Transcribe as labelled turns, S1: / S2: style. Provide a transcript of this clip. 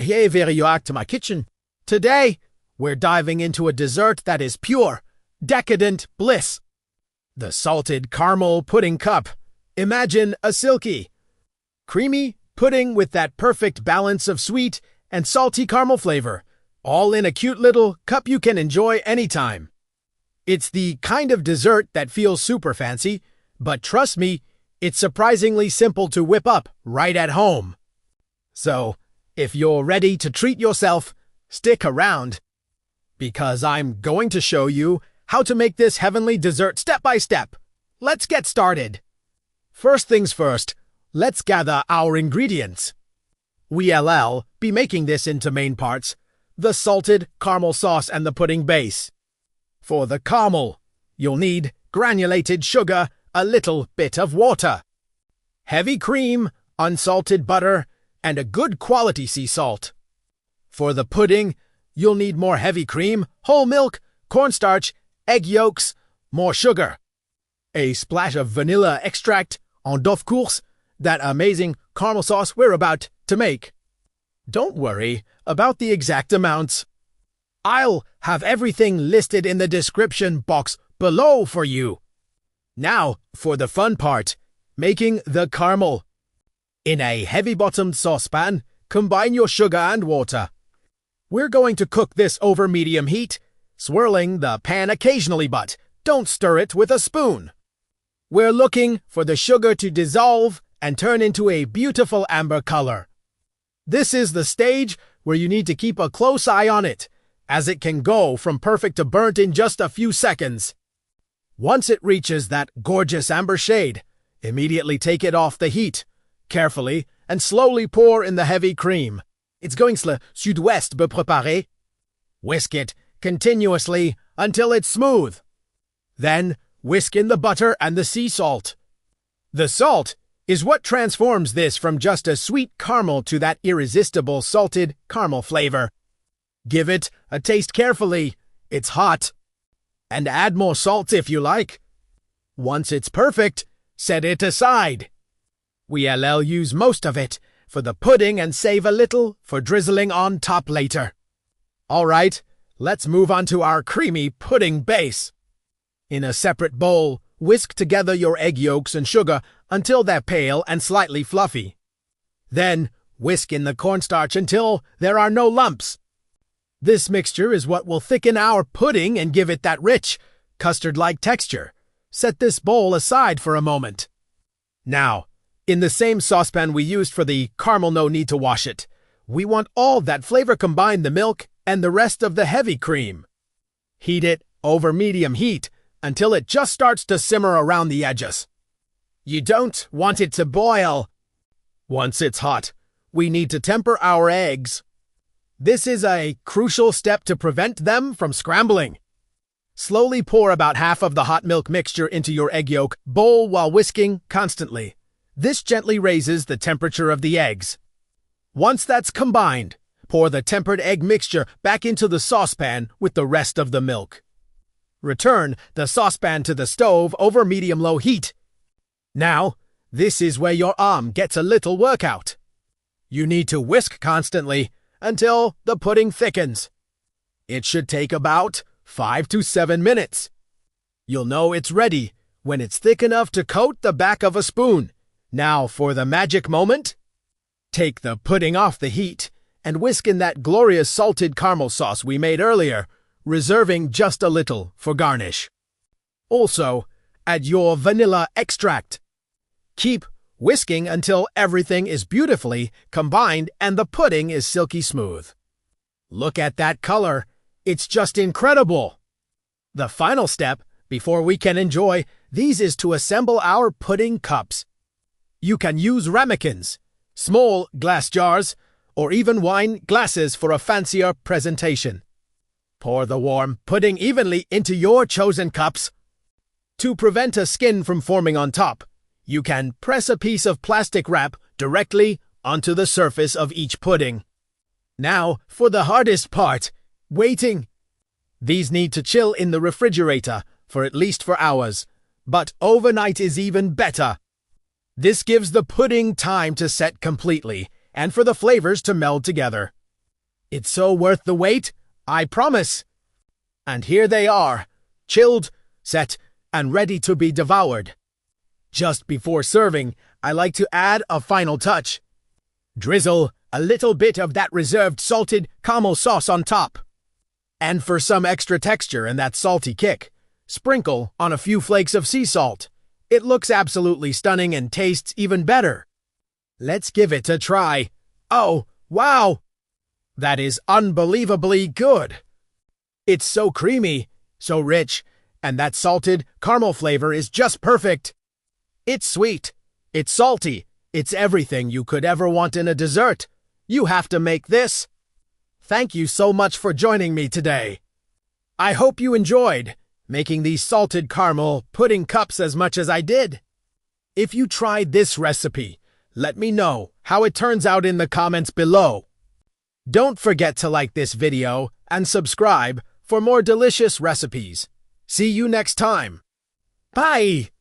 S1: Hey, welcome to my kitchen. Today, we're diving into a dessert that is pure, decadent bliss. The salted caramel pudding cup. Imagine a silky, creamy pudding with that perfect balance of sweet and salty caramel flavor, all in a cute little cup you can enjoy anytime. It's the kind of dessert that feels super fancy, but trust me, it's surprisingly simple to whip up right at home. So, if you're ready to treat yourself, stick around, because I'm going to show you how to make this heavenly dessert step by step. Let's get started. First things first, let's gather our ingredients. We'll be making this into main parts, the salted caramel sauce and the pudding base. For the caramel, you'll need granulated sugar, a little bit of water, heavy cream, unsalted butter, and a good quality sea salt. For the pudding, you'll need more heavy cream, whole milk, cornstarch, egg yolks, more sugar, a splash of vanilla extract, and of course, that amazing caramel sauce we're about to make. Don't worry about the exact amounts. I'll have everything listed in the description box below for you. Now, for the fun part, making the caramel. In a heavy-bottomed saucepan, combine your sugar and water. We're going to cook this over medium heat, swirling the pan occasionally, but don't stir it with a spoon. We're looking for the sugar to dissolve and turn into a beautiful amber color. This is the stage where you need to keep a close eye on it, as it can go from perfect to burnt in just a few seconds. Once it reaches that gorgeous amber shade, immediately take it off the heat, carefully, and slowly pour in the heavy cream. It's going sud-ouest be préparer. Whisk it continuously until it's smooth. Then, whisk in the butter and the sea salt. The salt is what transforms this from just a sweet caramel to that irresistible salted caramel flavor. Give it a taste carefully. It's hot. And add more salt if you like. Once it's perfect, set it aside. We'll use most of it for the pudding and save a little for drizzling on top later. Alright, let's move on to our creamy pudding base. In a separate bowl, whisk together your egg yolks and sugar until they're pale and slightly fluffy. Then, whisk in the cornstarch until there are no lumps. This mixture is what will thicken our pudding and give it that rich, custard-like texture. Set this bowl aside for a moment. Now, in the same saucepan we used for the caramel, no need to wash it. We want all that flavor combined, the milk and the rest of the heavy cream. Heat it over medium heat until it just starts to simmer around the edges. You don't want it to boil. Once it's hot, we need to temper our eggs. This is a crucial step to prevent them from scrambling. Slowly pour about half of the hot milk mixture into your egg yolk bowl while whisking constantly. This gently raises the temperature of the eggs. Once that's combined, pour the tempered egg mixture back into the saucepan with the rest of the milk. Return the saucepan to the stove over medium-low heat. Now, this is where your arm gets a little workout. You need to whisk constantly until the pudding thickens. It should take about 5 to 7 minutes. You'll know it's ready when it's thick enough to coat the back of a spoon. Now for the magic moment. Take the pudding off the heat and whisk in that glorious salted caramel sauce we made earlier, reserving just a little for garnish. Also, add your vanilla extract. Keep whisking until everything is beautifully combined and the pudding is silky smooth. Look at that color. It's just incredible. The final step, before we can enjoy these, is to assemble our pudding cups. You can use ramekins, small glass jars, or even wine glasses for a fancier presentation. Pour the warm pudding evenly into your chosen cups. To prevent a skin from forming on top, you can press a piece of plastic wrap directly onto the surface of each pudding. Now, for the hardest part, waiting. These need to chill in the refrigerator for at least 4 hours, but overnight is even better. This gives the pudding time to set completely and for the flavors to meld together. It's so worth the wait, I promise. And here they are, chilled, set, and ready to be devoured. Just before serving, I like to add a final touch. Drizzle a little bit of that reserved salted caramel sauce on top. And for some extra texture and that salty kick, sprinkle on a few flakes of sea salt. It looks absolutely stunning and tastes even better. Let's give it a try. Oh, wow! That is unbelievably good. It's so creamy, so rich, and that salted caramel flavor is just perfect. It's sweet, it's salty, it's everything you could ever want in a dessert. You have to make this. Thank you so much for joining me today. I hope you enjoyed making these salted caramel pudding cups as much as I did. If you tried this recipe, let me know how it turns out in the comments below. Don't forget to like this video and subscribe for more delicious recipes. See you next time. Bye!